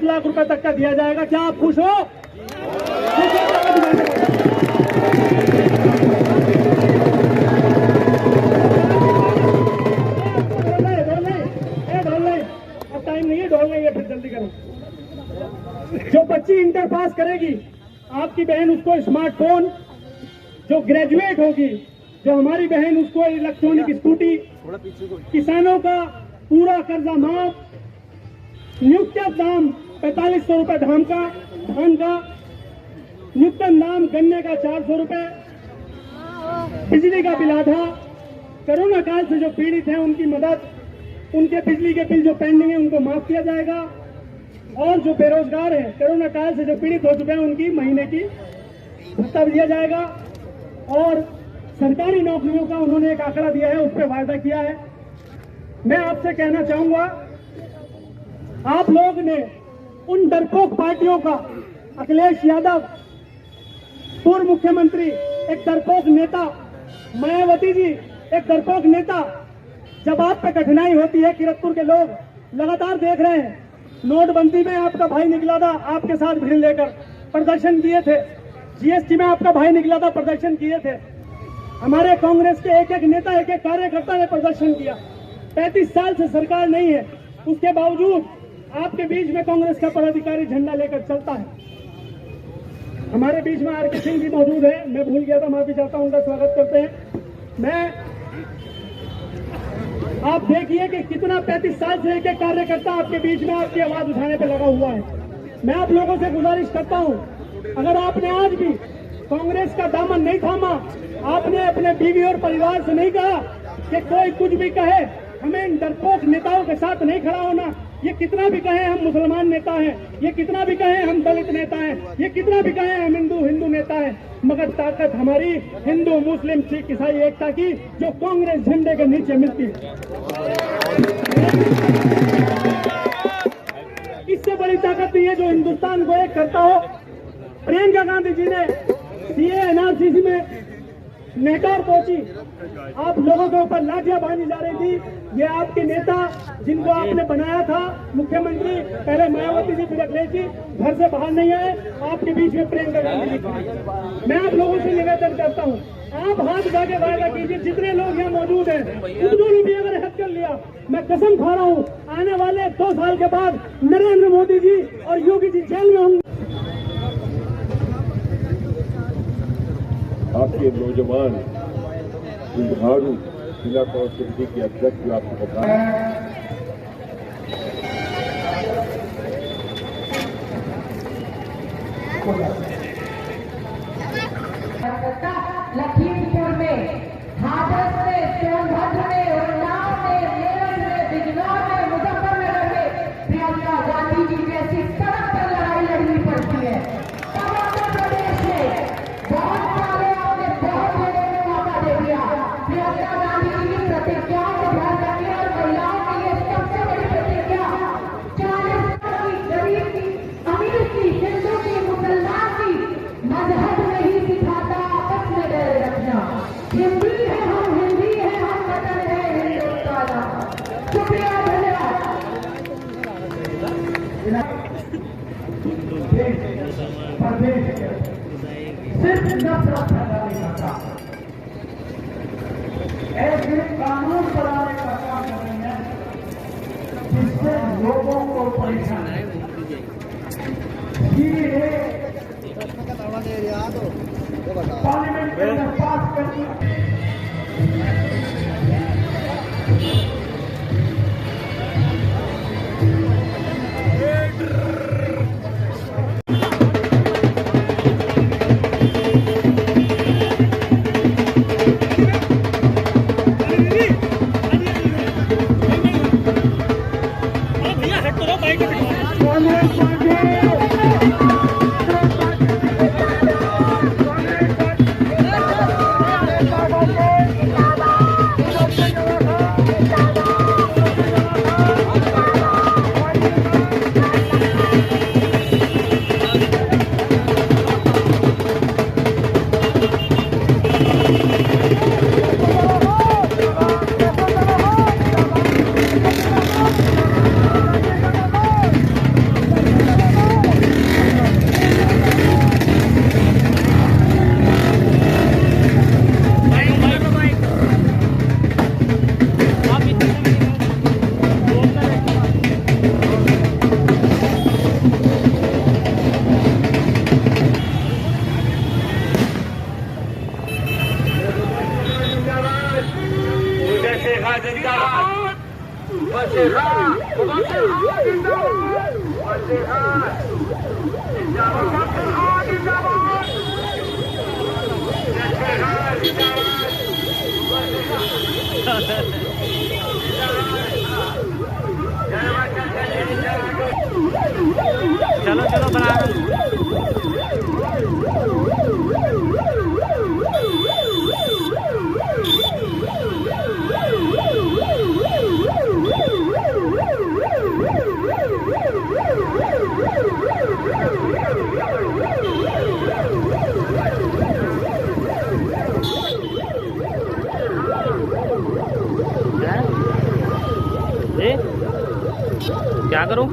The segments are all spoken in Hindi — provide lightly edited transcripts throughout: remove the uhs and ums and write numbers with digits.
लाख रुपए तक का दिया जाएगा। क्या आप खुश हो? अब टाइम नहीं है, ढोलना है, फिर जल्दी करो। जो बच्ची इंटर पास करेगी, आपकी बहन उसको स्मार्टफोन, जो ग्रेजुएट होगी, जो हमारी बहन उसको इलेक्ट्रॉनिक स्कूटी, किसानों का पूरा कर्जा माफ, न्यूनतम दाम 4500 रुपए धान का, न्यूनतम दाम गन्ने का 400 रुपए, बिजली का बिल आधा, कोरोना काल से जो पीड़ित हैं उनकी मदद, उनके बिजली के बिल जो पेंडिंग है उनको माफ किया जाएगा, और जो बेरोजगार हैं कोरोना काल से जो पीड़ित हो चुके हैं उनकी महीने की भत्ता दिया जाएगा, और सरकारी नौकरियों का उन्होंने एक आंकड़ा दिया है, उस पर वायदा किया है। मैं आपसे कहना चाहूंगा, आप लोग ने उन डरपोक पार्टियों का, अखिलेश यादव पूर्व मुख्यमंत्री, एक डरपोक नेता, मायावती जी एक डरपोक नेता, जब आप पे कठिनाई होती है, किरतपुर के लोग लगातार देख रहे हैं, नोटबंदी में आपका भाई निकला था, आपके साथ भीड़ लेकर प्रदर्शन किए थे, जीएसटी में आपका भाई निकला था, प्रदर्शन किए थे, हमारे कांग्रेस के एक एक नेता, एक एक कार्यकर्ता ने प्रदर्शन किया। 35 साल से सरकार नहीं है, उसके बावजूद आपके बीच में कांग्रेस का पदाधिकारी झंडा लेकर चलता है। हमारे बीच में आर के सिंह जी मौजूद है, मैं भूल गया था, माफी चाहता हूं, उनका स्वागत करते हैं। आप देखिए कि कितना 35 साल से एक एक कार्यकर्ता आपके बीच में आपकी आवाज उठाने पे लगा हुआ है। मैं आप लोगों से गुजारिश करता हूं, अगर आपने आज भी कांग्रेस का दामन नहीं थामा, आपने अपने बीवी और परिवार से नहीं कहा कि कोई कुछ भी कहे, हमें इन डरपोक नेताओं के साथ नहीं खड़ा होना। ये कितना भी कहें हम मुसलमान नेता हैं, ये कितना भी कहें हम दलित नेता हैं, ये कितना भी कहें हम हिंदू नेता हैं, मगर ताकत हमारी हिंदू मुस्लिम सिख ईसाई एकता की, जो कांग्रेस झंडे के नीचे मिलती है। इससे बड़ी ताकत नहीं है जो हिंदुस्तान को एक करता हो। प्रियंका गांधी जी ने सीए एनआरसी में नेकार पहुंची, आप लोगों के ऊपर लाठियां बांधी जा रही थी। ये आपके नेता जिनको आपने बनाया था मुख्यमंत्री, पहले मायावती जी, फिर अखिलेश जी, घर से बाहर नहीं आए, आपके बीच में प्रियंका गांधी जी थी। मैं आप लोगों से निवेदन करता हूं, आप हाथ उठा के वायदा कीजिए, जितने लोग यहाँ मौजूद हैं उन्होंने भी अगर हद कर लिया, मैं कसम खा रहा हूँ, आने वाले 2 साल के बाद नरेंद्र मोदी जी और योगी जी जेल में होंगे। आपके नौजवान जुझारू जिला कांग्रेस कमेटी के अध्यक्ष जो आपको बताया, लखीमपुर में, हाथरस में, सोनभद्र में, उन्नाव में, मेरठ में, बिजनौर में, मुजफ्फरनगर में प्रियंका गांधी जी जैसी सड़क पर लड़ाई लड़नी पड़ती है। तब उत्तर प्रदेश में बहुत सारे आपने बहुत जगह में मौका दे दिया। प्रियंका गांधी जी की प्रतिज्ञाओं को ध्यान रखिए, और महिलाओं के लिए सबसे बड़ी प्रतिज्ञा 40 की, गरीब की, अमीर की, हिंदू की, मुसलमान की, मजहब नहीं सिखाता आपस में डर रखना। हिंदी है हम, हिंदी है हम, वतन है हिंदुस्तान। शुक्रिया, धन्यवाद। सिर्फ नफरत फैलाने का काम, ऐसे कानून बनाने का काम नहीं है जिससे लोगों को परेशानी पार्लियामेंट के अंदर पास करनी। चलो चलो बना क्या करूं?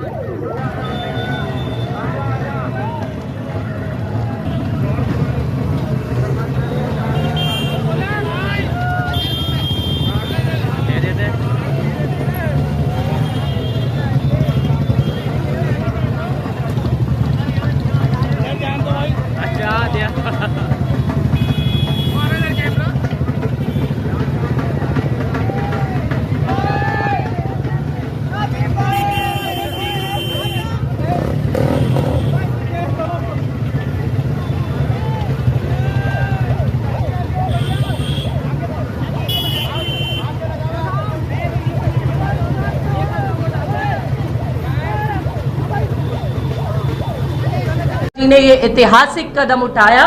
अच्छा दिया ने ये ऐतिहासिक कदम उठाया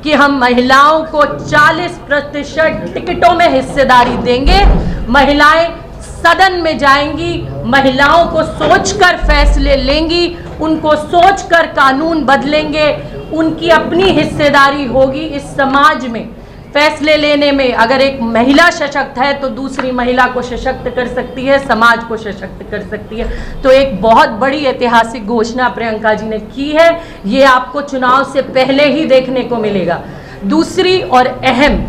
कि हम महिलाओं को 40% टिकटों में हिस्सेदारी देंगे। महिलाएं सदन में जाएंगी, महिलाओं को सोचकर फैसले लेंगी, उनको सोचकर कानून बदलेंगे, उनकी अपनी हिस्सेदारी होगी इस समाज में फैसले लेने में। अगर एक महिला सशक्त है तो दूसरी महिला को सशक्त कर सकती है, समाज को सशक्त कर सकती है। तो एक बहुत बड़ी ऐतिहासिक घोषणा प्रियंका जी ने की है, ये आपको चुनाव से पहले ही देखने को मिलेगा। दूसरी और अहम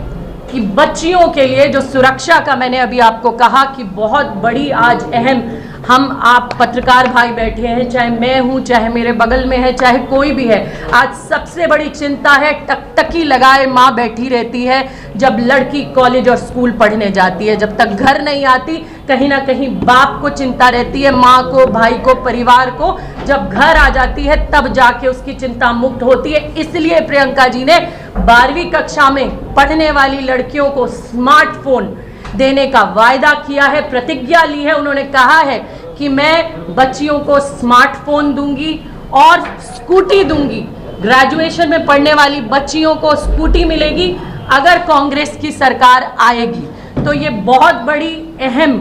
कि बच्चियों के लिए जो सुरक्षा का मैंने अभी आपको कहा कि बहुत बड़ी आज अहम, हम आप पत्रकार भाई बैठे हैं, चाहे मैं हूं, चाहे मेरे बगल में है, चाहे कोई भी है, आज सबसे बड़ी चिंता है टकटकी लगाए माँ बैठी रहती है जब लड़की कॉलेज और स्कूल पढ़ने जाती है। जब तक घर नहीं आती कहीं ना कहीं बाप को चिंता रहती है, माँ को, भाई को, परिवार को। जब घर आ जाती है तब जाके उसकी चिंता मुक्त होती है। इसलिए प्रियंका जी ने 12वीं कक्षा में पढ़ने वाली लड़कियों को स्मार्टफोन देने का वायदा किया है, प्रतिज्ञा ली है। उन्होंने कहा है कि मैं बच्चियों को स्मार्टफोन दूंगी और स्कूटी दूंगी। ग्रेजुएशन में पढ़ने वाली बच्चियों को स्कूटी मिलेगी अगर कांग्रेस की सरकार आएगी। तो ये बहुत बड़ी अहम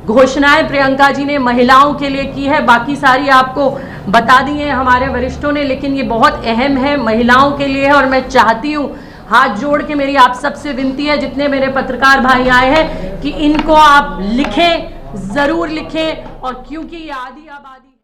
घोषणाएं प्रियंका जी ने महिलाओं के लिए की है। बाकी सारी आपको बता दी है हमारे वरिष्ठों ने, लेकिन ये बहुत अहम है, महिलाओं के लिए है। और मैं चाहती हूँ, हाथ जोड़ के मेरी आप सबसे विनती है, जितने मेरे पत्रकार भाई आए हैं, कि इनको आप लिखें, जरूर लिखें। और क्योंकि ये आधी आबादी